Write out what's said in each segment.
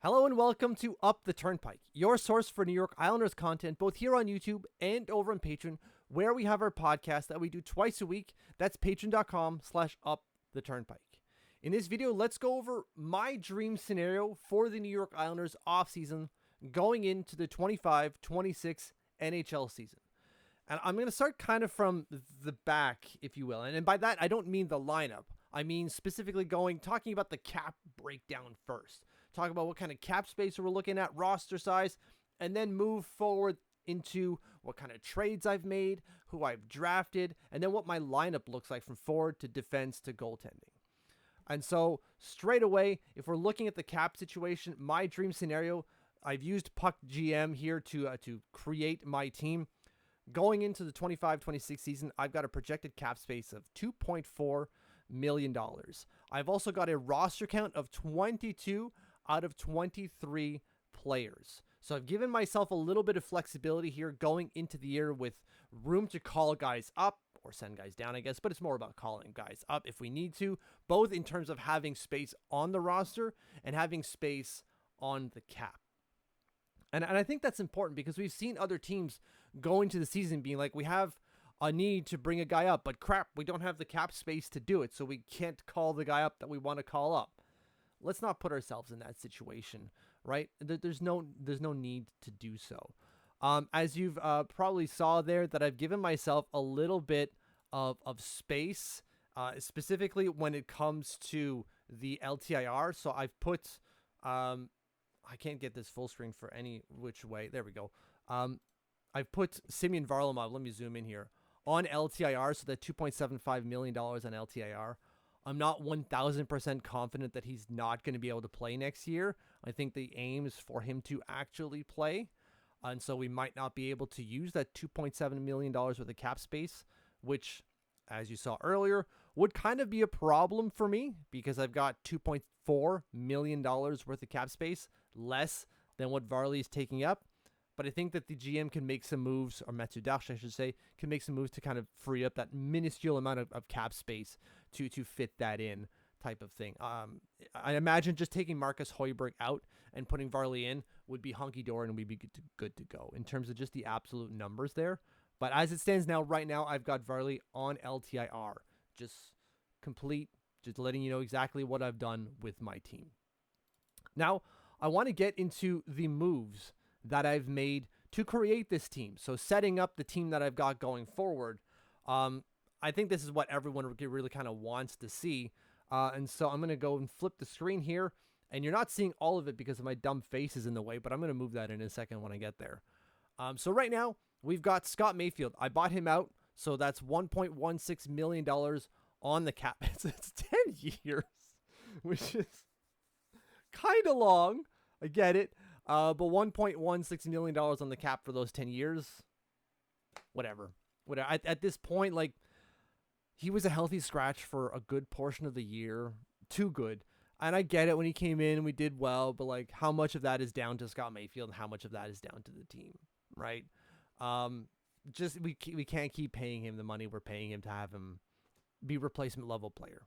Hello and welcome to Up the Turnpike, your source for New York Islanders content, both here on YouTube and over on Patreon, where we have our podcast that we do twice a week. That's patreon.com/uptheturnpike. In this video, let's go over my dream scenario for the New York Islanders offseason going into the 25-26 NHL season. And I'm going to start kind of from the back, if you will. And by that, I don't mean the lineup. I mean specifically talking about the cap breakdown first. Talk about what kind of cap space we're looking at, roster size, and then move forward into what kind of trades I've made, who I've drafted, and then what my lineup looks like from forward to defense to goaltending. And so straight away, if we're looking at the cap situation, my dream scenario, I've used Puck GM here to create my team. Going into the 25-26 season, I've got a projected cap space of $2.4 million. I've also got a roster count of 22 out of 23 players. So I've given myself a little bit of flexibility here going into the year with room to call guys up or send guys down, I guess, but it's more about calling guys up if we need to, both in terms of having space on the roster and having space on the cap. And I think that's important because we've seen other teams go into the season being like, we have a need to bring a guy up, but crap, we don't have the cap space to do it, so we can't call the guy up that we want to call up. Let's not put ourselves in that situation, right? There's no need to do so. As you've probably saw there, that I've given myself a little bit of space, specifically when it comes to the LTIR. So I've put... I can't get this full screen for any which way. There we go. I've put Semyon Varlamov, let me zoom in here, on LTIR, so that $2.75 million on LTIR. I'm not 1,000% confident that he's not going to be able to play next year. I think the aim is for him to actually play, and so we might not be able to use that $2.7 million worth of cap space, which, as you saw earlier, would kind of be a problem for me because I've got $2.4 million worth of cap space, less than what Varley is taking up. But I think that the GM can make some moves, or Mathieu Darche, I should say, can make some moves to kind of free up that minuscule amount of cap space to fit that in type of thing. I imagine just taking Marcus Højbjerg out and putting Varley in would be hunky-dory and we'd be good to go in terms of just the absolute numbers there. But as it stands now, right now, I've got Varley on LTIR. Just letting you know exactly what I've done with my team. Now, I want to get into the moves that I've made to create this team. So setting up the team that I've got going forward, I think this is what everyone really kind of wants to see. And so I'm going to go and flip the screen here. And you're not seeing all of it because of my dumb faces in the way, but I'm going to move that in a second when I get there. So right now, we've got Scott Mayfield. I bought him out, so that's $1.16 million on the cap. It's 10 years, which is kind of long. I get it. But $1.16 million on the cap for those 10 years, whatever. At this point, like, he was a healthy scratch for a good portion of the year. Too good. And I get it, when he came in, we did well, but like, how much of that is down to Scott Mayfield and how much of that is down to the team, right? We can't keep paying him the money we're paying him to have him be replacement level player.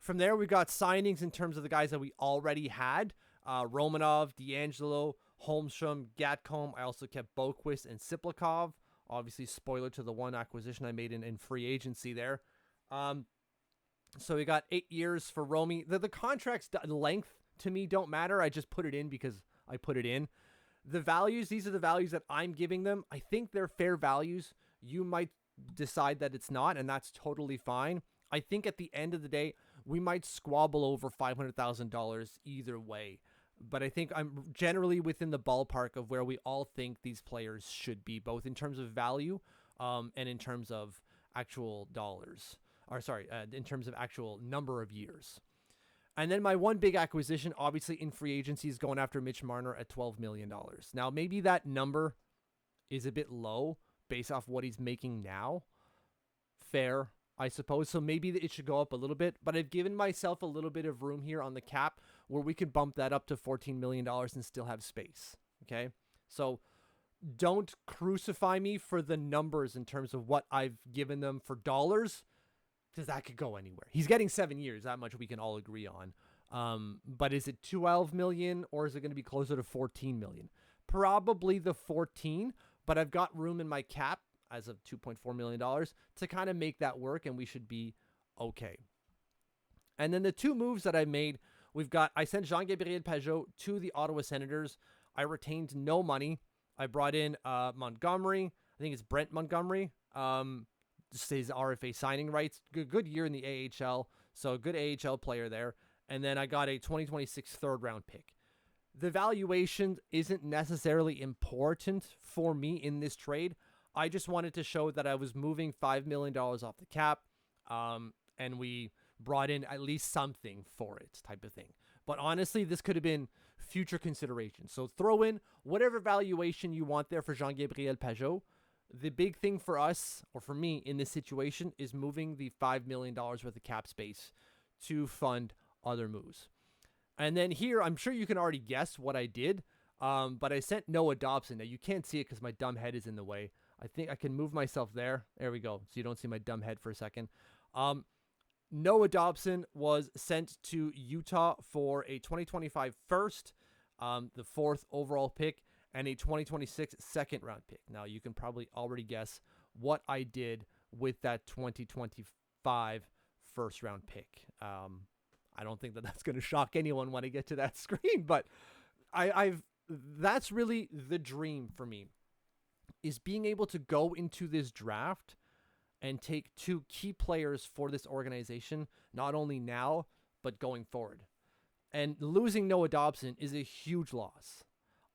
From there, we got signings in terms of the guys that we already had. Romanov, D'Angelo, Holmstrom, Gatcomb. I also kept Boquist and Siplikov. Obviously, spoiler to the one acquisition I made in free agency there. So we got 8 years for Romy. The contract's length to me don't matter. I just put it in because I put it in. The values, these are the values that I'm giving them. I think they're fair values. You might decide that it's not, and that's totally fine. I think at the end of the day, we might squabble over $500,000 either way. But I think I'm generally within the ballpark of where we all think these players should be, both in terms of value and in terms of actual dollars. In terms of actual number of years. And then my one big acquisition, obviously in free agency, is going after Mitch Marner at $12 million. Now, maybe that number is a bit low based off what he's making now. Fair, I suppose. So maybe it should go up a little bit. But I've given myself a little bit of room here on the cap where we could bump that up to $14 million and still have space. Okay? So don't crucify me for the numbers in terms of what I've given them for dollars, because that could go anywhere. He's getting 7 years. That much we can all agree on. But is it 12 million or is it going to be closer to 14 million? Probably the 14, but I've got room in my cap as of $2.4 million to kind of make that work, and we should be okay. And then the two moves that I made, I sent Jean-Gabriel Pageau to the Ottawa Senators. I retained no money. I brought in Montgomery. I think it's Brent Montgomery. Just his RFA signing rights. Good year in the AHL, so a good AHL player there. And then I got a 2026 third-round pick. The valuation isn't necessarily important for me in this trade. I just wanted to show that I was moving $5 million off the cap, and we brought in at least something for it type of thing. But honestly, this could have been future consideration. So throw in whatever valuation you want there for Jean-Gabriel Pageau. The big thing for us, or for me in this situation, is moving the $5 million worth of cap space to fund other moves. And then here, I'm sure you can already guess what I did, but I sent Noah Dobson. Now, you can't see it because my dumb head is in the way. I think I can move myself there. There we go, so you don't see my dumb head for a second. Noah Dobson was sent to Utah for a 2025 first, the 4th overall pick, and a 2026 second-round pick. Now, you can probably already guess what I did with that 2025 first-round pick. I don't think that that's going to shock anyone when I get to that screen, but that's really the dream for me, is being able to go into this draft and take two key players for this organization, not only now, but going forward. And losing Noah Dobson is a huge loss.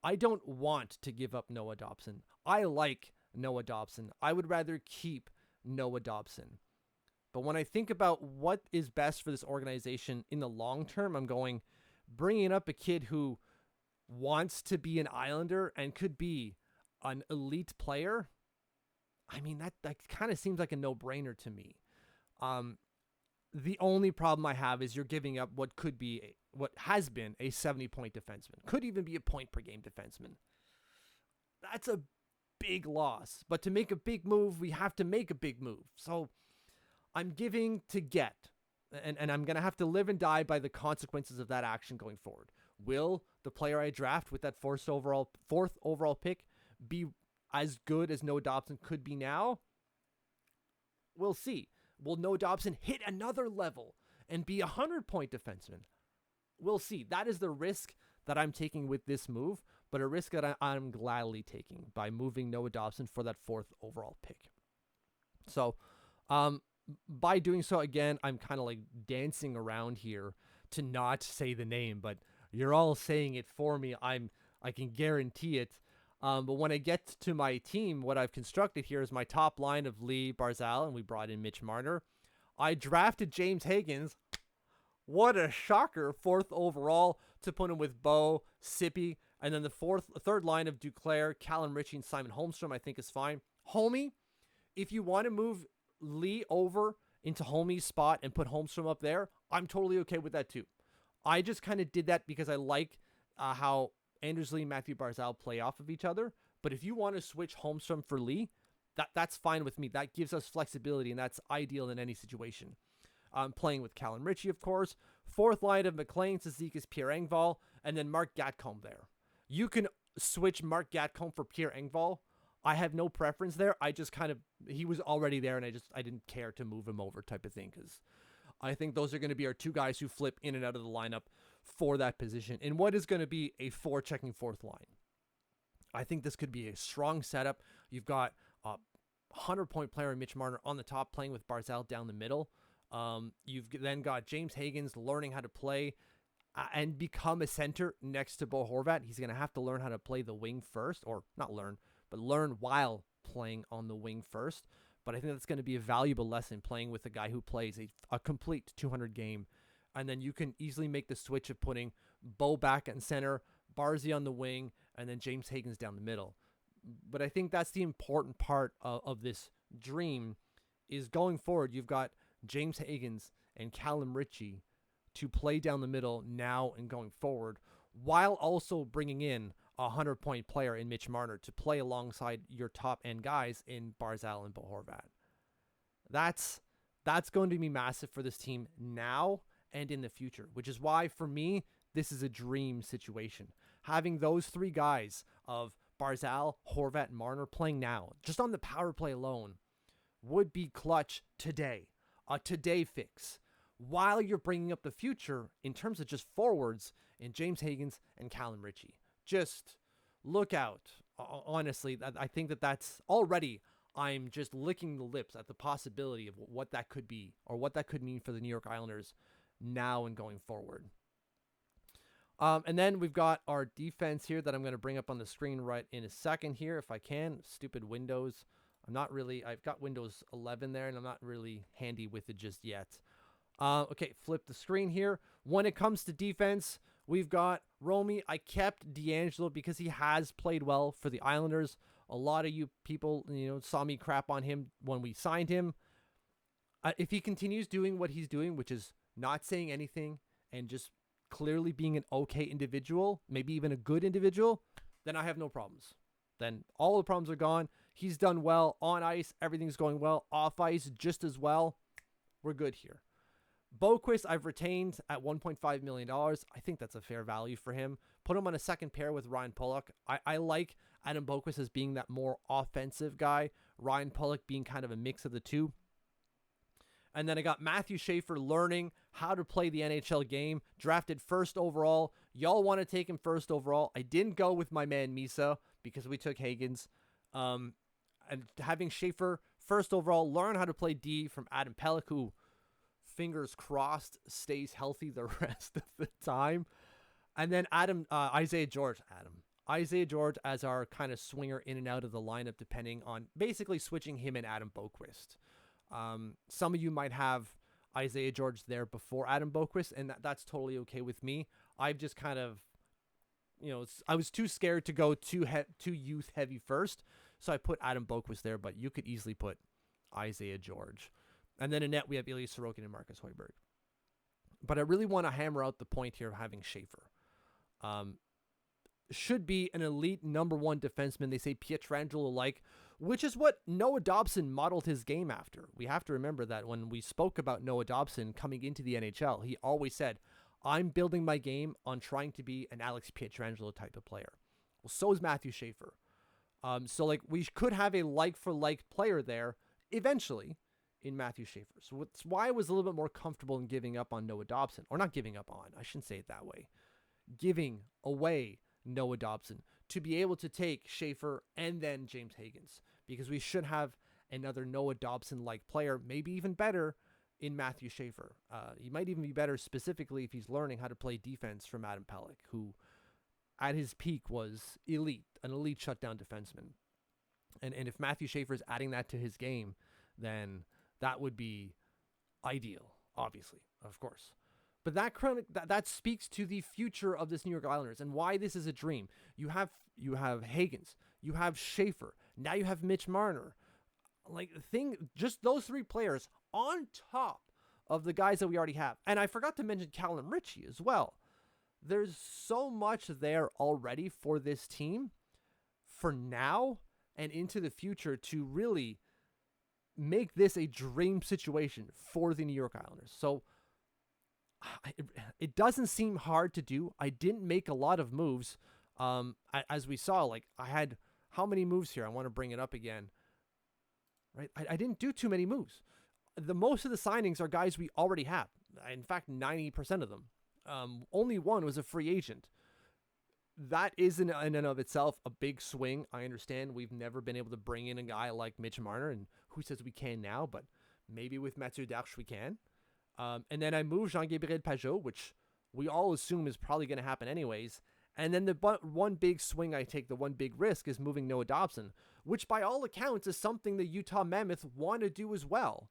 I don't want to give up Noah Dobson. I like Noah Dobson. I would rather keep Noah Dobson. But when I think about what is best for this organization in the long term, I'm going, bringing up a kid who wants to be an Islander and could be an elite player. I mean, that kind of seems like a no-brainer to me. The only problem I have is you're giving up what has been a 70-point defenseman. Could even be a point-per-game defenseman. That's a big loss. But to make a big move, we have to make a big move. So I'm giving to get. And I'm going to have to live and die by the consequences of that action going forward. Will the player I draft with that 4th overall pick be as good as Noah Dobson could be now? We'll see. Will Noah Dobson hit another level and be a 100-point defenseman? We'll see. That is the risk that I'm taking with this move, but a risk that I'm gladly taking by moving Noah Dobson for that 4th overall pick. So, by doing so, again, I'm kind of like dancing around here to not say the name, but you're all saying it for me. I can guarantee it. But when I get to my team, what I've constructed here is my top line of Lee, Barzal, and we brought in Mitch Marner. I drafted James Higgins. What a shocker. 4th overall to put him with Bo, Sippy, and then the third line of Duclair, Callum Ritchie, and Simon Holmstrom I think is fine. Homie, if you want to move Lee over into Homie's spot and put Holmstrom up there, I'm totally okay with that too. I just kind of did that because I like how Anders Lee and Matthew Barzal play off of each other. But if you want to switch Holmstrom for Lee, that's fine with me. That gives us flexibility, and that's ideal in any situation. Playing with Callum Ritchie, of course. 4th line of McLean, Cizikas, Pierre Engvall, and then Mark Gatcomb there. You can switch Mark Gatcomb for Pierre Engvall. I have no preference there. I just he was already there, and I didn't care to move him over type of thing, because I think those are going to be our two guys who flip in and out of the lineup for that position in what is going to be a 4-checking 4th line. I think this could be a strong setup. You've got a 100-point player in Mitch Marner on the top playing with Barzal down the middle. You've then got James Higgins learning how to play and become a center next to Bo Horvat. He's going to have to learn how to play the wing first, or not learn, but learn while playing on the wing first. But I think that's going to be a valuable lesson, playing with a guy who plays a complete 200 game. And then you can easily make the switch of putting Bo back in center, Barzy on the wing, and then James Higgins down the middle. But I think that's the important part of this dream, is going forward, you've got James Higgins and Callum Ritchie to play down the middle now and going forward, while also bringing in a 100-point player in Mitch Marner to play alongside your top-end guys in Barzal and Bo Horvat. That's going to be massive for this team now and in the future, which is why, for me, this is a dream situation. Having those three guys of Barzal, Horvat, and Marner playing now, just on the power play alone, would be clutch today. A today fix. While you're bringing up the future in terms of just forwards in James Higgins and Callum Ritchie. Just look out. Honestly, I think that's already, I'm just licking the lips at the possibility of what that could be or what that could mean for the New York Islanders now and going forward. And then we've got our defense here that I'm going to bring up on the screen right in a second here if I can. Stupid Windows. I've got Windows 11 there and I'm not really handy with it just yet. Okay, flip the screen here. When it comes to defense, we've got Romy. I kept D'Angelo because he has played well for the Islanders. A lot of you people, saw me crap on him when we signed him. If he continues doing what he's doing, which is not saying anything and just clearly being an okay individual, maybe even a good individual, then I have no problems. Then all the problems are gone. He's done well on ice. Everything's going well. Off ice, just as well. We're good here. Boqvist, I've retained at $1.5 million. I think that's a fair value for him. Put him on a second pair with Ryan Pulock. I like Adam Boqvist as being that more offensive guy. Ryan Pulock being kind of a mix of the two. And then I got Matthew Schaefer learning how to play the NHL game. Drafted first overall. Y'all want to take him first overall. I didn't go with my man Misa because we took Higgins. And having Schaefer first overall, learn how to play D from Adam Pelech, who, fingers crossed, stays healthy the rest of the time. And then Isaiah George as our kind of swinger in and out of the lineup, depending on basically switching him and Adam Boqvist. Some of you might have Isaiah George there before Adam Boqvist, and that's totally okay with me. I've just kind of, I was too scared to go too youth heavy first, so I put Adam Boqvist there, but you could easily put Isaiah George. And then in net, we have Ilya Sorokin and Marcus Hoiberg. But I really want to hammer out the point here of having Schaefer. Should be an elite number one defenseman. They say Pietrangelo-like, which is what Noah Dobson modeled his game after. We have to remember that when we spoke about Noah Dobson coming into the NHL, he always said, I'm building my game on trying to be an Alex Pietrangelo type of player. Well, so is Matthew Schaefer. So we could have a like-for-like player there eventually in Matthew Schaefer. So that's why I was a little bit more comfortable in giving up on Noah Dobson. Or not giving up on, I shouldn't say it that way. Giving away Noah Dobson to be able to take Schaefer and then James Higgins. Because we should have another Noah Dobson-like player, maybe even better, in Matthew Schaefer. He might even be better specifically if he's learning how to play defense from Adam Pelech, who at his peak was elite, an elite shutdown defenseman. And if Matthew Schaefer is adding that to his game, then that would be ideal, obviously, of course. But that speaks to the future of this New York Islanders and why this is a dream. You have Higgins, you have Schaefer, now you have Mitch Marner. Just those three players on top of the guys that we already have. And I forgot to mention Callum Ritchie as well. There's so much there already for this team for now and into the future to really make this a dream situation for the New York Islanders. So it doesn't seem hard to do. I didn't make a lot of moves. As we saw, I had how many moves here? I want to bring it up again. Right? I didn't do too many moves. The most of the signings are guys we already have. In fact, 90% of them. Only one was a free agent. That is in and of itself a big swing. I understand we've never been able to bring in a guy like Mitch Marner, and who says we can now, but maybe with Mathieu Darche we can. And then I moved Jean-Gabriel Pajot, which we all assume is probably going to happen anyways. And then the one big swing I take, the one big risk, is moving Noah Dobson, which by all accounts is something the Utah Mammoth want to do as well.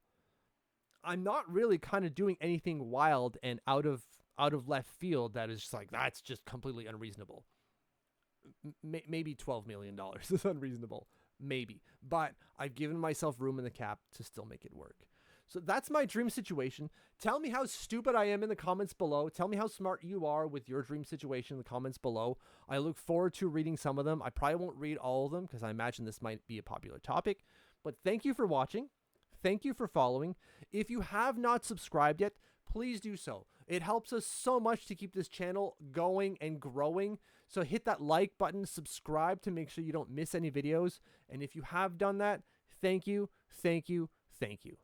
I'm not really kind of doing anything wild and out of left field that is just that's just completely unreasonable. Maybe $12 million is unreasonable. Maybe. But I've given myself room in the cap to still make it work. So that's my dream situation. Tell me how stupid I am in the comments below. Tell me how smart you are with your dream situation in the comments below. I look forward to reading some of them. I probably won't read all of them because I imagine this might be a popular topic. But thank you for watching. Thank you for following. If you have not subscribed yet, please do so. It helps us so much to keep this channel going and growing. So hit that like button, subscribe to make sure you don't miss any videos. And if you have done that, thank you, thank you, thank you.